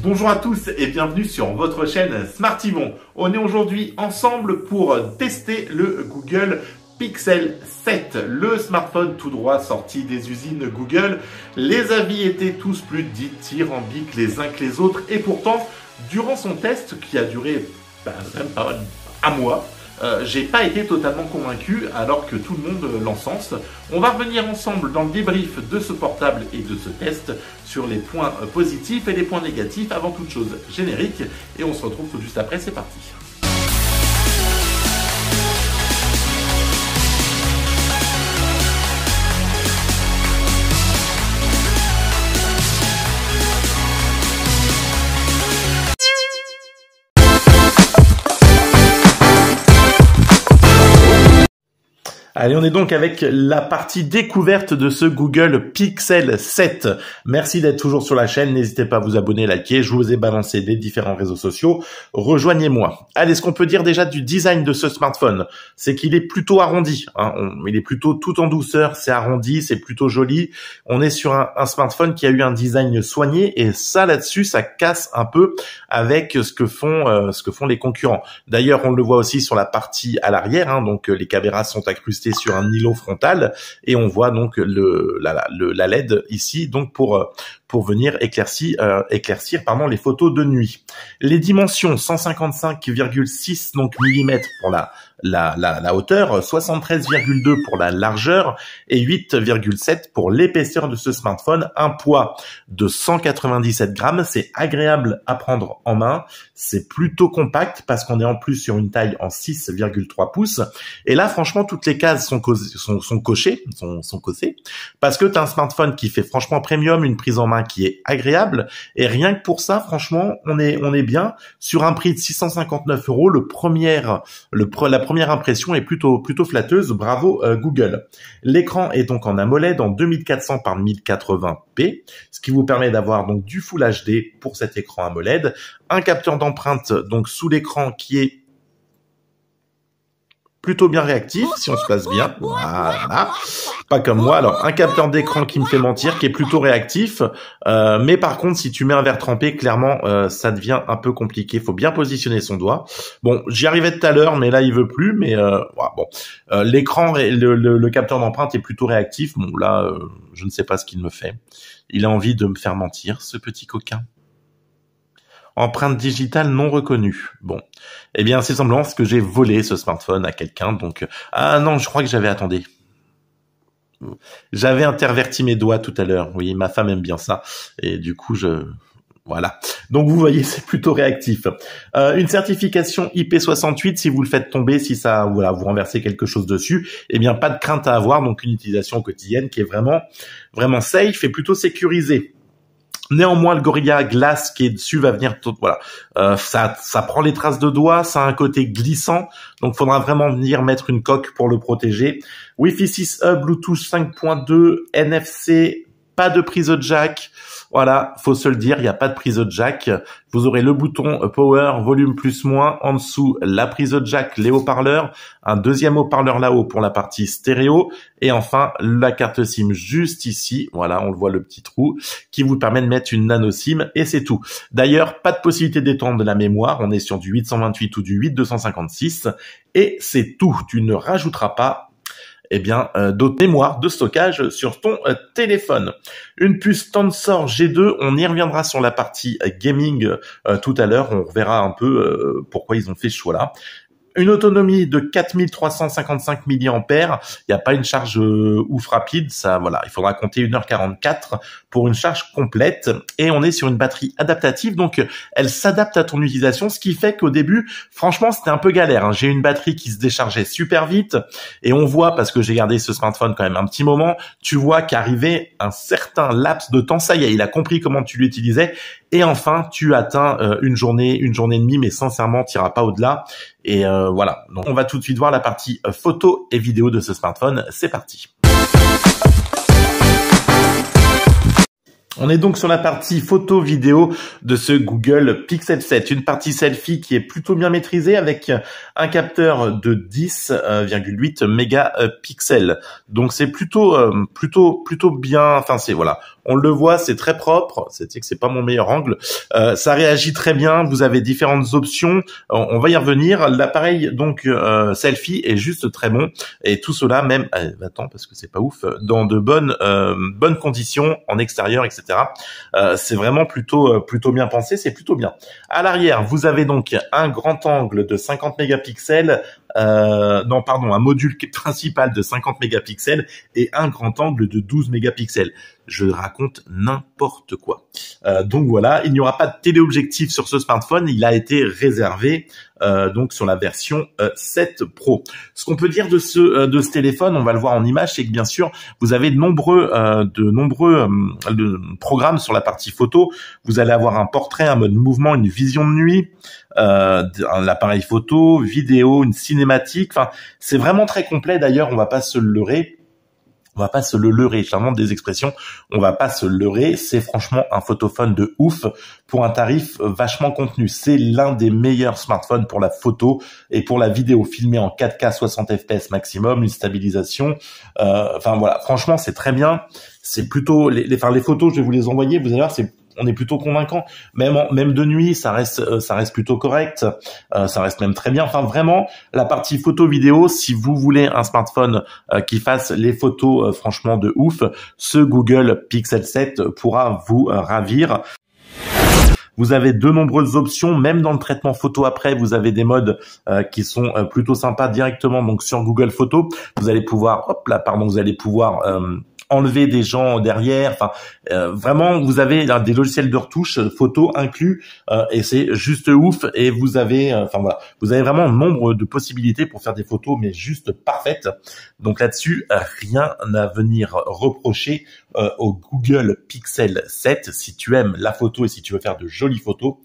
Bonjour à tous et bienvenue sur votre chaîne Smartivon. On est aujourd'hui ensemble pour tester le Google Pixel 7, le smartphone tout droit sorti des usines Google. Les avis étaient tous plus dithyrambiques les uns que les autres et pourtant, durant son test qui a duré même pas un mois, j'ai pas été totalement convaincu alors que tout le monde l'encense. On va revenir ensemble dans le débrief de ce portable et de ce test sur les points positifs et les points négatifs. Avant toute chose, générique, et on se retrouve tout juste après, c'est parti. Allez, on est donc avec la partie découverte de ce Google Pixel 7. Merci d'être toujours sur la chaîne. N'hésitez pas à vous abonner, liker. Je vous ai balancé les différents réseaux sociaux. Rejoignez-moi. Allez, ce qu'on peut dire déjà du design de ce smartphone, c'est qu'il est plutôt arrondi. Il est plutôt tout en douceur. C'est arrondi, c'est plutôt joli. On est sur un smartphone qui a eu un design soigné et ça, là-dessus, ça casse un peu avec ce que font les concurrents. D'ailleurs, on le voit aussi sur la partie à l'arrière. Donc, les caméras sont incrustées sur un îlot frontal et on voit donc la LED ici donc pour venir éclaircir les photos de nuit. Les dimensions 155,6 donc millimètres pour la hauteur, 73,2 pour la largeur et 8,7 pour l'épaisseur de ce smartphone. Un poids de 197 grammes, c'est agréable à prendre en main, c'est plutôt compact parce qu'on est en plus sur une taille en 6,3 pouces. Et là, franchement, toutes les cases sont cochées parce que tu as un smartphone qui fait franchement premium, une prise en main qui est agréable et rien que pour ça, franchement, on est bien sur un prix de 659 €. La première impression est plutôt flatteuse. Bravo Google. L'écran est donc en AMOLED en 2400 par 1080p, ce qui vous permet d'avoir donc du Full HD pour cet écran AMOLED, un capteur d'empreinte donc sous l'écran qui est plutôt bien réactif, si on se passe bien. Voilà. Pas comme moi. Alors, un capteur d'écran qui me fait mentir, qui est plutôt réactif. Mais par contre, si tu mets un verre trempé, clairement, ça devient un peu compliqué. Il faut bien positionner son doigt. Bon, j'y arrivais tout à l'heure, mais là, il veut plus. Mais bon, l'écran, le capteur d'empreinte est plutôt réactif. Bon, là, je ne sais pas ce qu'il me fait. Il a envie de me faire mentir, ce petit coquin. Empreinte digitale non reconnue. Bon, eh bien, c'est semblant que j'ai volé ce smartphone à quelqu'un. Donc, ah non, je crois que attendez. J'avais interverti mes doigts tout à l'heure. Oui, ma femme aime bien ça. Et du coup, voilà. Donc, vous voyez, c'est plutôt réactif. Une certification IP68, si vous le faites tomber, si ça, voilà, vous renversez quelque chose dessus, eh bien, pas de crainte à avoir. Donc, une utilisation quotidienne qui est vraiment safe et plutôt sécurisée. Néanmoins, le Gorilla Glass qui est dessus va venir, voilà, ça prend les traces de doigts, ça a un côté glissant, donc faudra vraiment venir mettre une coque pour le protéger. Wi-Fi 6E, Bluetooth 5.2, NFC, pas de prise jack. Voilà, faut se le dire, il n'y a pas de prise jack. Vous aurez le bouton Power, volume plus moins. En dessous, la prise jack, les haut-parleurs. Un deuxième haut-parleur là-haut pour la partie stéréo. Et enfin, la carte SIM juste ici. Voilà, on le voit, le petit trou qui vous permet de mettre une nano SIM et c'est tout. D'ailleurs, pas de possibilité d'étendre de la mémoire. On est sur du 828 ou du 8256. Et c'est tout. Tu ne rajouteras pas d'autres mémoires de stockage sur ton téléphone. Une puce Tensor G2, on y reviendra sur la partie gaming tout à l'heure, on verra un peu pourquoi ils ont fait ce choix-là. Une autonomie de 4355 mAh, il n'y a pas une charge ouf rapide, ça voilà, il faudra compter 1h44 pour une charge complète et on est sur une batterie adaptative, donc elle s'adapte à ton utilisation, ce qui fait qu'au début, franchement, c'était un peu galère. J'ai une batterie qui se déchargeait super vite et on voit, parce que j'ai gardé ce smartphone quand même un petit moment, tu vois qu'arrivait un certain laps de temps, ça y est, il a compris comment tu l'utilisais et enfin, tu atteins une journée et demie, mais sincèrement, tu n'iras pas au-delà. Et voilà, donc on va tout de suite voir la partie photo et vidéo de ce smartphone. C'est parti. On est donc sur la partie photo vidéo de ce Google Pixel 7, une partie selfie qui est plutôt bien maîtrisée avec un capteur de 10,8 mégapixels. Donc c'est plutôt bien, enfin c'est voilà, On le voit, c'est très propre. C'est pas mon meilleur angle. Ça réagit très bien. Vous avez différentes options. On va y revenir. L'appareil donc selfie est juste très bon et tout cela même. Attends parce que c'est pas ouf. Dans de bonnes conditions en extérieur, etc. C'est vraiment plutôt bien pensé. C'est plutôt bien. À l'arrière, vous avez donc un grand angle de 50 mégapixels. Un module principal de 50 mégapixels et un grand angle de 12 mégapixels. Je raconte n'importe quoi. Donc voilà, il n'y aura pas de téléobjectif sur ce smartphone, il a été réservé donc sur la version 7 Pro. Ce qu'on peut dire de ce téléphone, on va le voir en image, c'est que bien sûr, vous avez de nombreux programmes sur la partie photo. Vous allez avoir un portrait, un mode mouvement, une vision de nuit, un appareil photo, vidéo, une cinématique. Enfin, c'est vraiment très complet. D'ailleurs, on va pas se leurrer. J'invente des expressions. On va pas se leurrer. C'est franchement un photophone de ouf pour un tarif vachement contenu. C'est l'un des meilleurs smartphones pour la photo et pour la vidéo filmée en 4K 60 fps maximum, une stabilisation. Enfin voilà, franchement c'est très bien. C'est plutôt les photos, je vais vous les envoyer. Vous allez voir, on est plutôt convaincant. Même de nuit, ça reste plutôt correct. Ça reste même très bien. Enfin, vraiment, la partie photo vidéo, si vous voulez un smartphone qui fasse les photos franchement de ouf, ce Google Pixel 7 pourra vous ravir. Vous avez de nombreuses options, même dans le traitement photo après, vous avez des modes qui sont plutôt sympas directement. Donc sur Google Photos, vous allez pouvoir, enlever des gens derrière. Enfin, vraiment, vous avez des logiciels de retouche photo inclus et c'est juste ouf. Et vous avez, vous avez vraiment un nombre de possibilités pour faire des photos, mais juste parfaites. Donc là-dessus, rien à venir reprocher au Google Pixel 7. Si tu aimes la photo et si tu veux faire de jolies photos,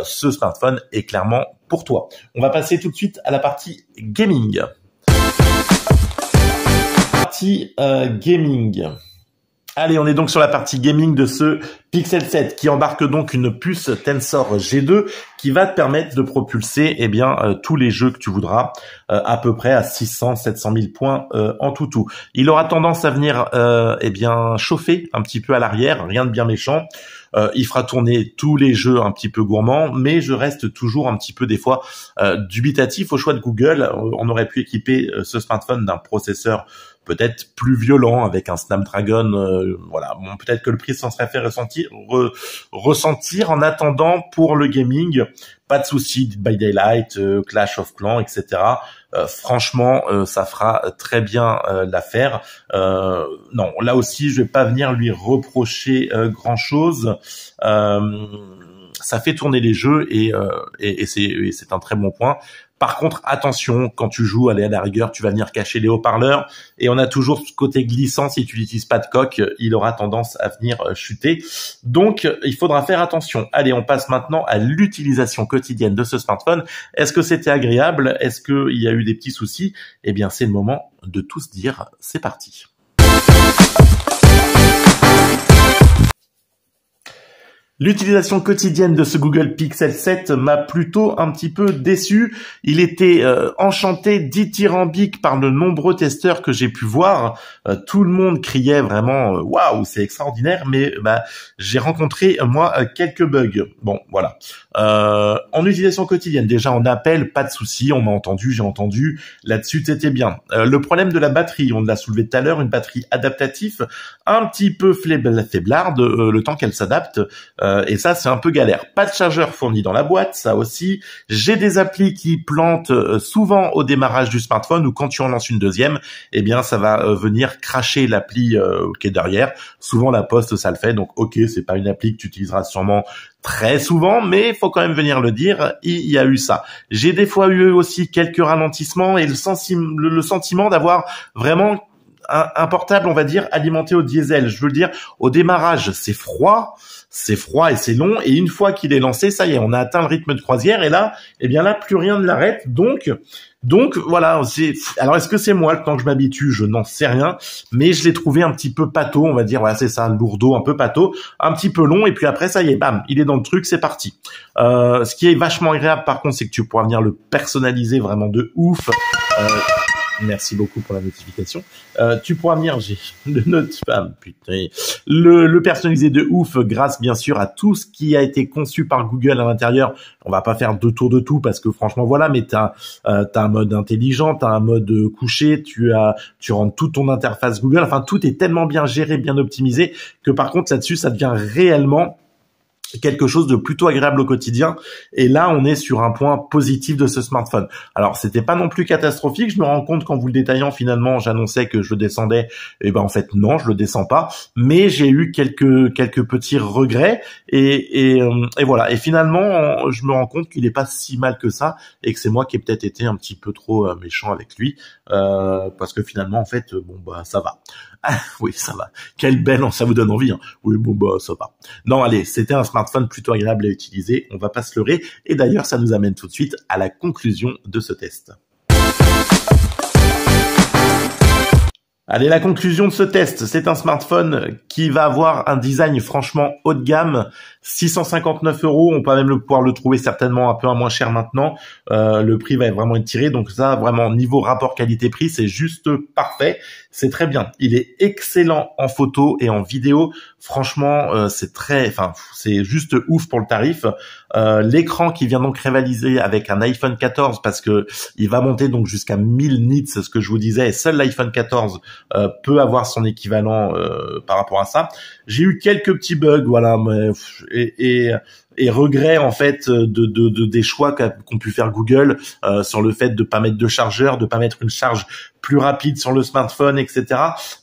ce smartphone est clairement pour toi. On va passer tout de suite à la partie gaming. Gaming. Allez, on est donc sur la partie gaming de ce Pixel 7 qui embarque donc une puce Tensor G2 qui va te permettre de propulser tous les jeux que tu voudras à peu près à 600-700 000 points en tout. Il aura tendance à venir chauffer un petit peu à l'arrière, rien de bien méchant. Il fera tourner tous les jeux un petit peu gourmands, mais je reste toujours un petit peu des fois dubitatif au choix de Google. On aurait pu équiper ce smartphone d'un processeur peut-être plus violent avec un Snapdragon, peut-être que le prix s'en serait fait ressentir. En attendant, pour le gaming, pas de souci, Dead by Daylight, Clash of Clans, etc. Franchement, ça fera très bien l'affaire. Non, là aussi, je vais pas venir lui reprocher grand-chose. Ça fait tourner les jeux et c'est un très bon point. Par contre, attention, quand tu joues, à la rigueur, tu vas venir cacher les haut-parleurs et on a toujours ce côté glissant. Si tu n'utilises pas de coque, il aura tendance à venir chuter. Donc, il faudra faire attention. Allez, on passe maintenant à l'utilisation quotidienne de ce smartphone. Est-ce que c'était agréable? Est-ce qu'il y a eu des petits soucis? Eh bien, c'est le moment de tout se dire. C'est parti. L'utilisation quotidienne de ce Google Pixel 7 m'a plutôt un petit peu déçu. Il était enchanté, dithyrambique par de nombreux testeurs que j'ai pu voir. Tout le monde criait vraiment « Waouh, c'est extraordinaire !» Mais j'ai rencontré, moi, quelques bugs. Bon, voilà. En utilisation quotidienne, déjà en appel, pas de souci. On m'a entendu, j'ai entendu. Là-dessus, c'était bien. Le problème de la batterie, on l'a soulevé tout à l'heure, une batterie adaptative, un petit peu faiblarde le temps qu'elle s'adapte. Et ça, c'est un peu galère. Pas de chargeur fourni dans la boîte, ça aussi. J'ai des applis qui plantent souvent au démarrage du smartphone ou quand tu en lances une deuxième, ça va venir cracher l'appli qui est derrière. Souvent, la Poste, ça le fait. Donc, ok, c'est pas une appli que tu utiliseras sûrement très souvent, mais il faut quand même venir le dire, il y a eu ça. J'ai des fois eu aussi quelques ralentissements et le sentiment d'avoir vraiment un portable, on va dire, alimenté au diesel. Je veux dire, au démarrage, c'est froid et c'est long, et une fois qu'il est lancé, ça y est, on a atteint le rythme de croisière, et là, plus rien ne l'arrête, donc voilà, alors est-ce que c'est moi, le temps que je m'habitue, je n'en sais rien, mais je l'ai trouvé un petit peu pâteau, on va dire, voilà, c'est ça, lourdeau, un peu pâteau, un petit peu long, et puis après, ça y est, bam, il est dans le truc, c'est parti. Ce qui est vachement agréable, par contre, c'est que tu pourras venir le personnaliser vraiment de ouf, Merci beaucoup pour la notification. Tu pourras venir, j'ai le note, ah, putain, le personnaliser de ouf grâce bien sûr à tout ce qui a été conçu par Google à l'intérieur. On va pas faire deux tours de tout parce que franchement voilà, mais t'as un mode intelligent, t'as un mode couché, tu rentres toute ton interface Google. Enfin, tout est tellement bien géré, bien optimisé que par contre là-dessus, ça devient réellement quelque chose de plutôt agréable au quotidien. Et là, on est sur un point positif de ce smartphone. Alors, c'était pas non plus catastrophique. Je me rends compte qu'en vous le détaillant, finalement, j'annonçais que je le descendais. Et ben, en fait, non, je le descends pas. Mais j'ai eu quelques petits regrets. Et voilà. Et finalement, je me rends compte qu'il est pas si mal que ça et que c'est moi qui ai peut-être été un petit peu trop méchant avec lui. Parce que finalement, en fait, bon, bah, ça va. Ah, oui, ça va. Quelle belle, ça vous donne envie, hein. Oui, bon, bah, ça va. Non, allez, c'était un smartphone plutôt agréable à utiliser. On va pas se leurrer. Et d'ailleurs, ça nous amène tout de suite à la conclusion de ce test. Allez, la conclusion de ce test, c'est un smartphone qui va avoir un design franchement haut de gamme, 659 €. On peut même pouvoir le trouver certainement un peu moins cher maintenant. Le prix va vraiment être tiré, donc ça, vraiment niveau rapport qualité-prix, c'est juste parfait. C'est très bien. Il est excellent en photo et en vidéo. Franchement, c'est juste ouf pour le tarif. L'écran qui vient donc rivaliser avec un iPhone 14 parce que il va monter donc jusqu'à 1000 nits, ce que je vous disais. Et seul l'iPhone 14 peut avoir son équivalent par rapport à ça. J'ai eu quelques petits bugs, voilà, mais, et regrets en fait des choix qu'ont pu faire Google sur le fait de pas mettre de chargeur, de pas mettre une charge plus rapide sur le smartphone, etc.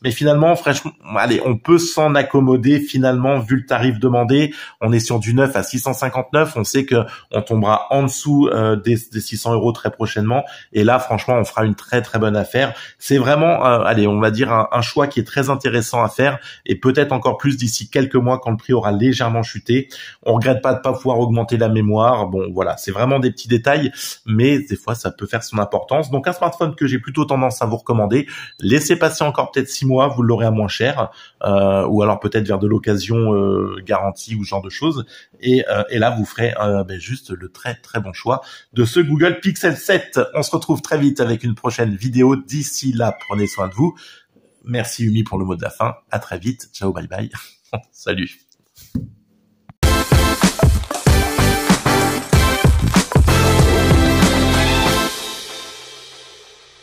Mais finalement, franchement, allez, on peut s'en accommoder finalement vu le tarif demandé. On est sur du 9 à 659. On sait que on tombera en dessous des 600 € très prochainement. Et là, franchement, on fera une très très bonne affaire. C'est vraiment, allez, on va dire un choix qui est très intéressant à faire et peut-être encore plus d'ici quelques mois quand le prix aura légèrement chuté. On regrette pas de pas pouvoir augmenter la mémoire. Bon, voilà, c'est vraiment des petits détails, mais des fois, ça peut faire son importance. Donc, un smartphone que j'ai plutôt tendance à vous recommander. Laissez passer encore peut-être 6 mois, vous l'aurez à moins cher, ou alors peut-être vers de l'occasion garantie ou ce genre de choses. Et là, vous ferez juste le très très bon choix de ce Google Pixel 7. On se retrouve très vite avec une prochaine vidéo. D'ici là, prenez soin de vous. Merci Umi pour le mot de la fin. À très vite. Ciao, bye bye. Salut.